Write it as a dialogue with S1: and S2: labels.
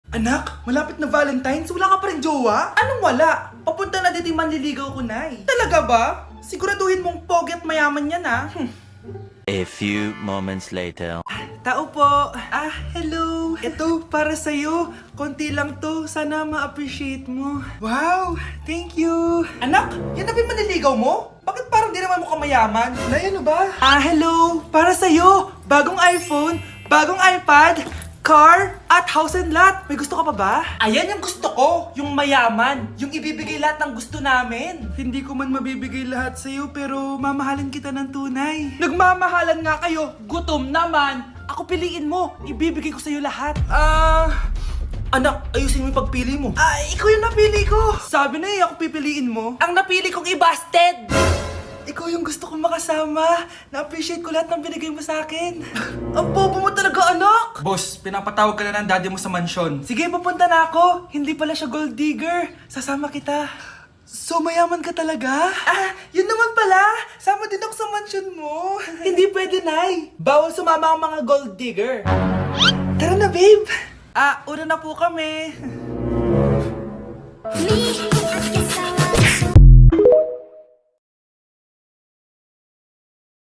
S1: Anak, malapit na Valentine's, wala ka pa rin jowa? Anong wala? Papunta na dito yung manliligaw ko, Nay. Talaga ba? Siguraduhin mong pogi at mayaman yan, ha?
S2: A few moments later.
S1: Tao po. Hello. Ito, para sa'yo. Konti lang to. Sana ma-appreciate mo. Wow, thank you. Anak, yan na ba yung manliligaw mo? Bakit parang di naman mo kamayaman? Nay, ano ba? Hello. Para sa'yo. Bagong iPhone, bagong iPad, car, at house and lot. May gusto ka pa ba? Ayan yung gusto ko. Yung mayaman. Yung ibibigay lahat ng gusto namin. Hindi ko man mabibigay lahat sa'yo, pero mamahalin kita ng tunay. Nagmamahalan nga kayo. Gutom naman. Ako piliin mo. Ibibigay ko sa'yo lahat. Anak, ayusin mo yung pagpili mo. Ikaw yung napili ko. Sabi na ako pipiliin mo. Ang napili kong i-busted. Ikaw yung gusto kong makasama. Na-appreciate ko lahat ng binigay mo sa akin. Ang bobo mo talaga, anak! Boss, pinapatawag ka na ng daddy mo sa mansyon. Sige, papunta na ako. Hindi pala siya gold digger. Sasama kita. So, mayaman ka talaga? Yun naman pala. Sama din ako sa mansyon mo. Hindi pwede, Nay. Bawal sumama ang mga gold digger. Tara na, babe. Una na po kami.